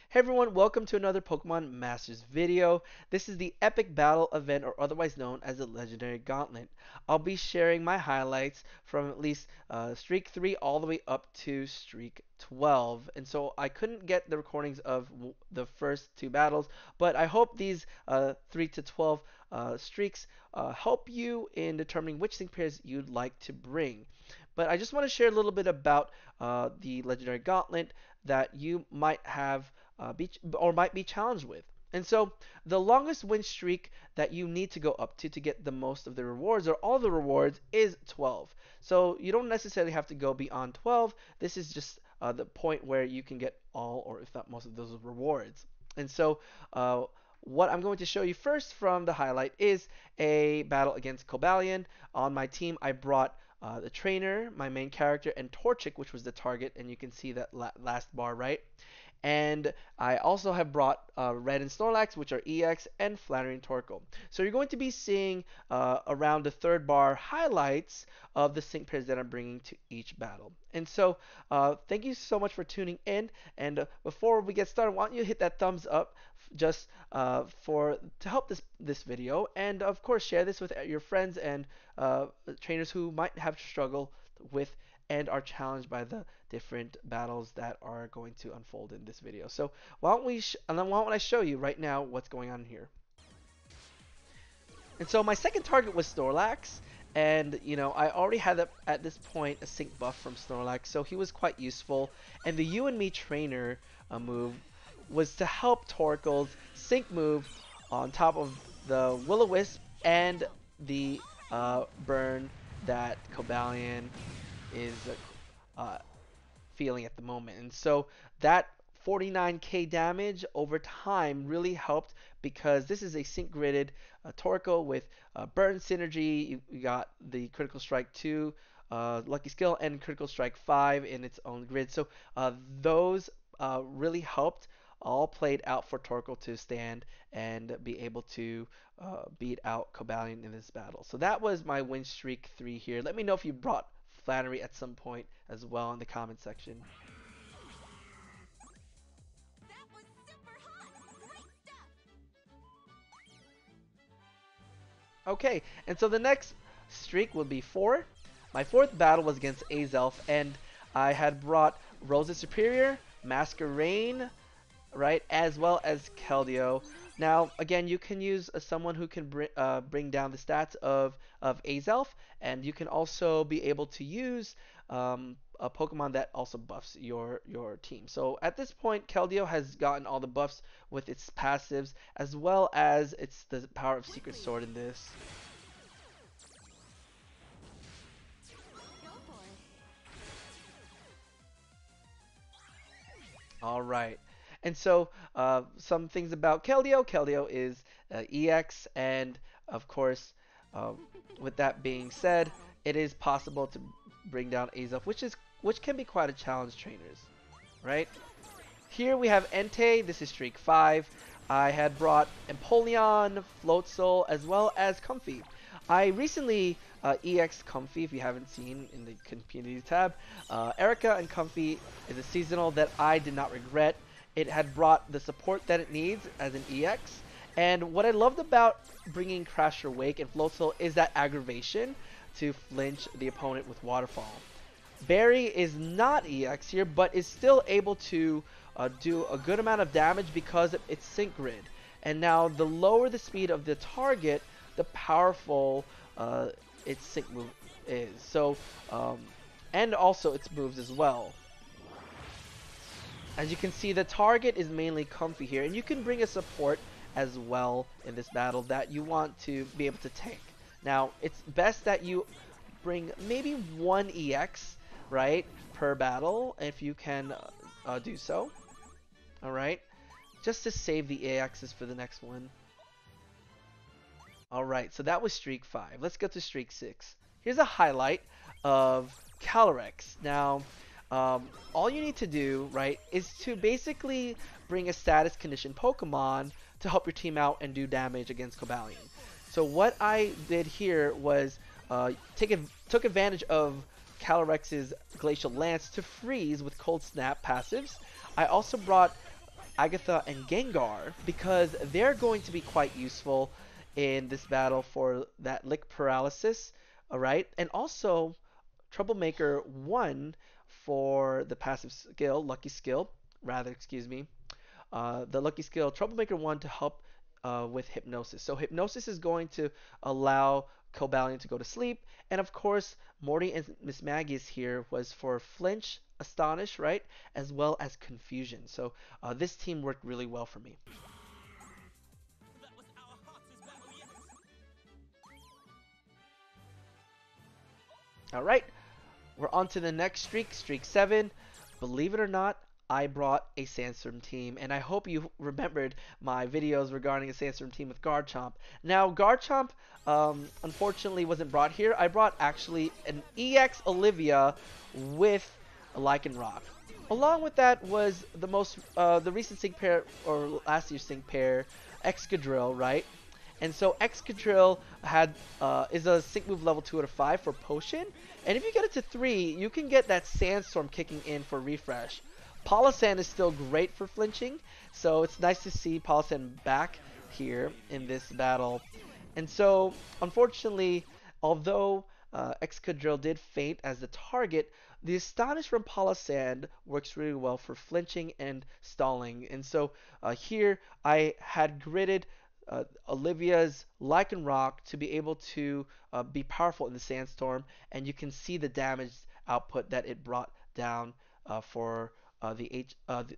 Hey everyone, welcome to another Pokemon Masters video. This is the Epic Battle event, or otherwise known as the Legendary Gauntlet. I'll be sharing my highlights from at least Streak 3 all the way up to Streak 12. And so I couldn't get the recordings of the first two battles, but I hope these 3 to 12 streaks help you in determining which sync pairs you'd like to bring. But I just want to share a little bit about the Legendary Gauntlet that you might have might be challenged with. And so the longest win streak that you need to go up to get the most of the rewards or all the rewards is 12. So you don't necessarily have to go beyond 12. This is just the point where you can get all or if not most of those rewards. And so what I'm going to show you first from the highlight is a battle against Cobalian. On my team, I brought the trainer, my main character, and Torchic, which was the target, and you can see that last bar, right? And I also have brought Red and Snorlax, which are EX, and Flannery and Torkoal. So you're going to be seeing around the third bar highlights of the sync pairs that I'm bringing to each battle. And so thank you so much for tuning in. And before we get started, why don't you hit that thumbs up just to help this video, and of course share this with your friends and trainers who might have struggled with and are challenged by the different battles that are going to unfold in this video. So why don't I show you right now what's going on here. And so my second target was Snorlax, and I already had at this point a sync buff from Snorlax, so he was quite useful. And the You and Me trainer move was to help Torkoal's sync move on top of the Will-O-Wisp and the burn that Cobalian is feeling at the moment. And so that 49k damage over time really helped because this is a sync gridded Torkoal with burn synergy. You got the critical strike 2 lucky skill and critical strike 5 in its own grid. So those really helped, all played out for Torkoal to stand and be able to beat out Cobalian in this battle. So that was my win streak 3 here. Let me know if you brought Flannery at some point as well in the comment section. Okay, and so the next streak will be 4. My fourth battle was against Azelf, and I had brought Rosa Superior, Masquerain, right, as well as Keldeo. Now, again, you can use someone who can bring down the stats of Azelf, and you can also be able to use a Pokemon that also buffs your team. So at this point, Keldeo has gotten all the buffs with its passives, as well as the power of Secret Sword in this. All right. And so some things about Keldeo. Keldeo is EX, and of course, with that being said, it is possible to bring down Azelf, which can be quite a challenge, trainers, right? Here we have Entei. This is streak 5. I had brought Empoleon, Floatzel, as well as Comfey. I recently EX Comfey, if you haven't seen in the community tab. Erica and Comfey is a seasonal that I did not regret. It had brought the support that it needs as an EX. And what I loved about bringing Crasher Wake and Floatzel is that aggravation to flinch the opponent with Waterfall. Barry is not EX here, but is still able to do a good amount of damage because of its sync grid. And now the lower the speed of the target, the powerful its sync move is. So, and also its moves as well. As you can see, the target is mainly Comfey here, and you can bring a support as well in this battle that you want to be able to tank. Now, it's best that you bring maybe one EX, right, per battle, if you can do so. Alright, just to save the AXs for the next one. Alright, so that was streak 5. Let's go to streak 6. Here's a highlight of Calyrex. Now, all you need to do, right, is to basically bring a status condition Pokemon to help your team out and do damage against Cobalian. So what I did here was took advantage of Calyrex's Glacial Lance to freeze with Cold Snap passives. I also brought Agatha and Gengar because they're going to be quite useful in this battle for that lick paralysis, alright? And also Troublemaker 1 for the passive skill, lucky skill, rather, excuse me. The lucky skill Troublemaker 1 to help with Hypnosis. So Hypnosis is going to allow Cobalian to go to sleep. And of course, Morty and Miss Maggie's here was for Flinch, Astonish, right? As well as Confusion. So this team worked really well for me. Alright, we're on to the next streak, streak 7. Believe it or not, I brought a Sandstorm team, and I hope you remembered my videos regarding a Sandstorm team with Garchomp. Now, Garchomp, unfortunately, wasn't brought here. I brought actually an EX Olivia with a Lycanroc. Along with that was the recent sync pair, or last year's sync pair, Excadrill, right? And so Excadrill is a sync move level 2 out of 5 for Potion. And if you get it to 3, you can get that Sandstorm kicking in for Refresh. Palossand is still great for flinching, so it's nice to see Palossand back here in this battle. And so, unfortunately, although Excadrill did faint as the target, the Astonish from Palossand works really well for flinching and stalling. And so here I had gridded Olivia's Lycanroc to be able to be powerful in the Sandstorm, and you can see the damage output that it brought down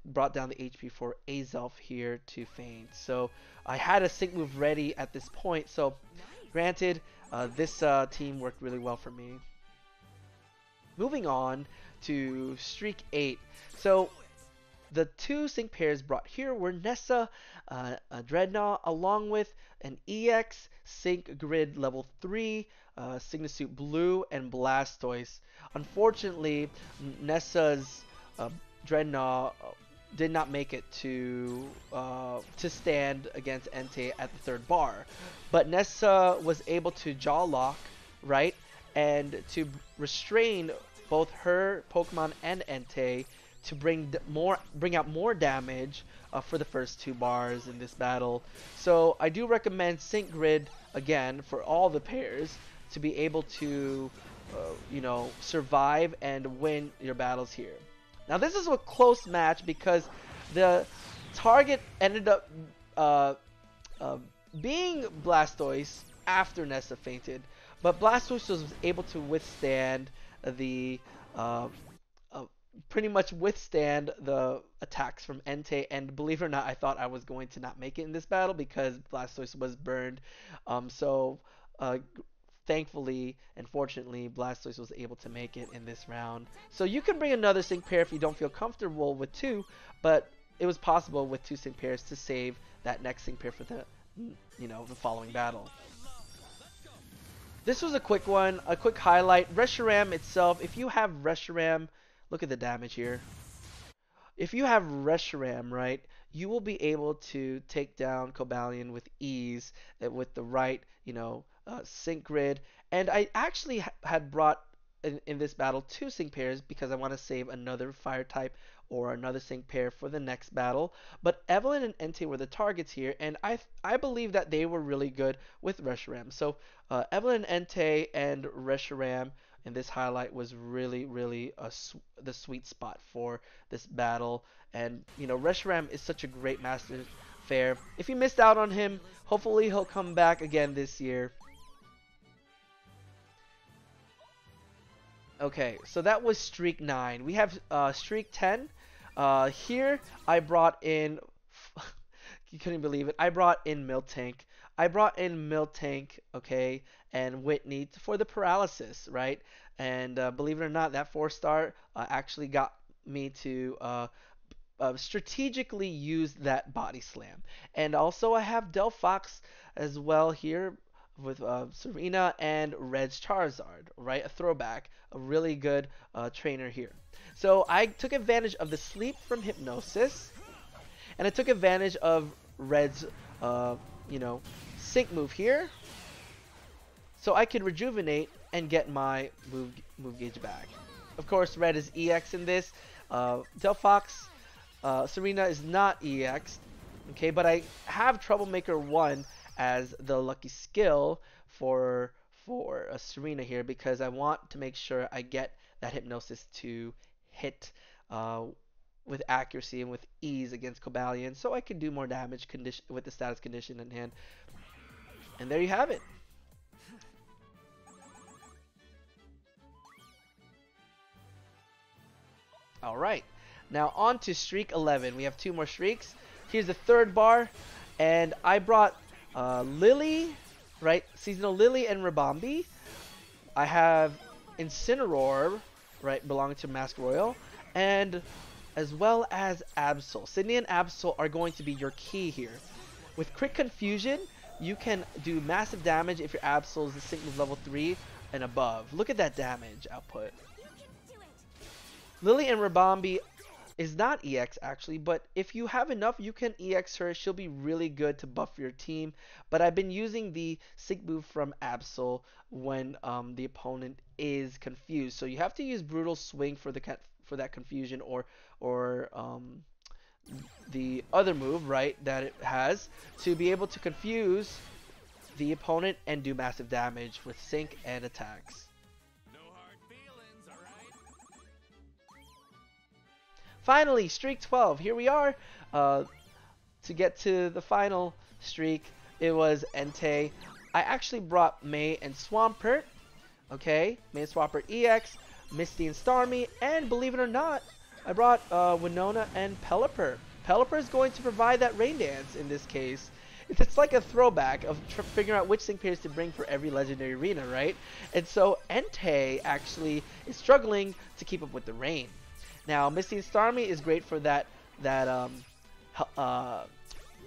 brought down the HP for Azelf here to faint. So I had a sync move ready at this point. So granted, this team worked really well for me. Moving on to streak 8. So the two sync pairs brought here were Nessa, Dreadnought, along with an EX sync grid level 3, Signasuit Blue, and Blastoise. Unfortunately, Nessa's Dreadnought did not make it to stand against Entei at the third bar, but Nessa was able to jaw lock, right, and to restrain both her Pokemon and Entei to bring out more damage for the first 2 bars in this battle. So I do recommend Sync Grid again for all the pairs to be able to survive and win your battles here. Now this is a close match because the target ended up being Blastoise after Nessa fainted, but Blastoise was able to withstand the pretty much withstand the attacks from Entei, and believe it or not, I thought I was going to not make it in this battle because Blastoise was burned. Thankfully and fortunately, Blastoise was able to make it in this round. So you can bring another sync pair if you don't feel comfortable with 2, but it was possible with 2 sync pairs to save that next sync pair for the following battle. This was a quick one, a quick highlight. Reshiram itself, if you have Reshiram, look at the damage here. If you have Reshiram, right, you will be able to take down Cobalian with ease with the right, sync grid. And I actually had brought in this battle 2 sync pairs because I want to save another fire type or another sync pair for the next battle. But Evelyn and Entei were the targets here, and I believe that they were really good with Reshiram. So Evelyn, Entei, and Reshiram in this highlight was really the sweet spot for this battle. And Reshiram is such a great master fair. If you missed out on him, hopefully he'll come back again this year. Okay, so that was streak 9. We have streak 10. Here I brought in you couldn't believe it. I brought in Miltank. Okay, and Whitney for the paralysis, right? And believe it or not, that 4-star actually got me to strategically use that body slam. And also I have Delphox as well here with Serena and Red's Charizard, right? A throwback, a really good trainer here. So I took advantage of the sleep from Hypnosis, and I took advantage of Red's, sync move here, so I could rejuvenate and get my move gauge back. Of course, Red is EX in this. Delphox Serena is not EX. Okay, but I have Troublemaker 1 as the lucky skill for Serena here because I want to make sure I get that hypnosis to hit uh, with accuracy and with ease against Cobalian, so I can do more damage condition with the status condition in hand. And there you have it. All right. Now on to streak 11. We have two more streaks. Here's the third bar, and I brought Lily, right? Seasonal Lily and Rabambi. I have Incineroar, right, belonging to Mask Royal, and as well as Absol. Sydney and Absol are going to be your key here. With Crit Confusion, you can do massive damage if your Absol is the sync move level 3 and above. Look at that damage output. Lily and Rabambi is not EX actually, but if you have enough, you can EX her. She'll be really good to buff your team. But I've been using the sync move from Absol when the opponent is confused. So you have to use Brutal Swing for that confusion, or the other move, right, that it has to be able to confuse the opponent and do massive damage with sync and attacks. Finally, streak 12. Here we are. To get to the final streak, it was Entei. I actually brought May and Swampert. Okay, May and Swampert EX, Misty and Starmie, and believe it or not, I brought Winona and Pelipper. Pelipper is going to provide that rain dance in this case. It's like a throwback of figuring out which sync pairs to bring for every legendary arena, right? And so Entei actually is struggling to keep up with the rain. Now, Misty and Starmie is great for that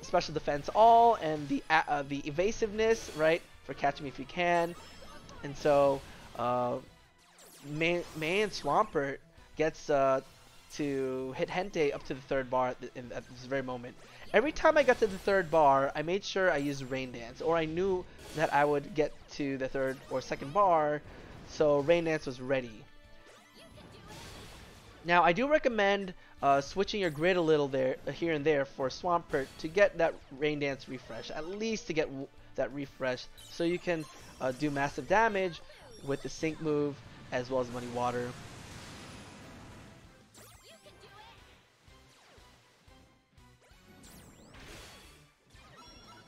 special defense all and the evasiveness, right? For catch me if you can. And so May and Swampert gets to hit Hentei up to the third bar at this very moment. Every time I got to the third bar, I made sure I used Rain Dance, or I knew that I would get to the third or second bar, so Rain Dance was ready. Now, I do recommend switching your grid a little here and there for Swampert to get that Rain Dance refresh, at least to get that refresh, so you can do massive damage with the sync move as well as Muddy Water.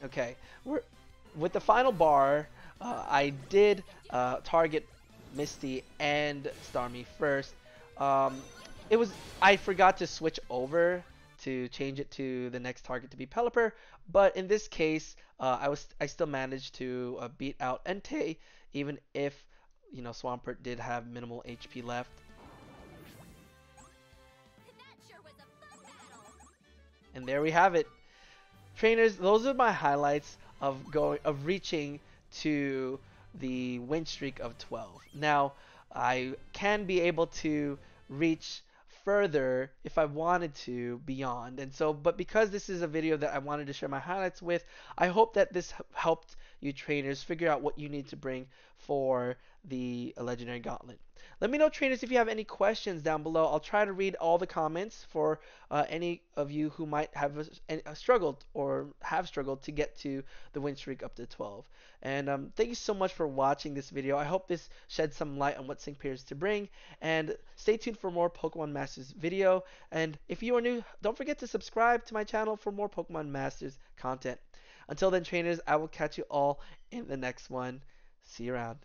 Okay, with the final bar, I did target Misty and Starmie first. I forgot to switch over to change it to the next target to be Pelipper, but in this case, I still managed to beat out Entei, even if Swampert did have minimal HP left. And there we have it, trainers. Those are my highlights of reaching to the win streak of 12. Now, I can be able to reach further if I wanted to beyond, and so but because this is a video that I wanted to share my highlights with, I hope that this helped you trainers figure out what you need to bring for the Legendary Gauntlet. Let me know, trainers, if you have any questions down below. I'll try to read all the comments for any of you who might have struggled or have struggled to get to the win streak up to 12. And thank you so much for watching this video. I hope this sheds some light on what sync pairs to bring. And stay tuned for more Pokemon Masters video. And if you are new, don't forget to subscribe to my channel for more Pokemon Masters content. Until then, trainers, I will catch you all in the next one. See you around.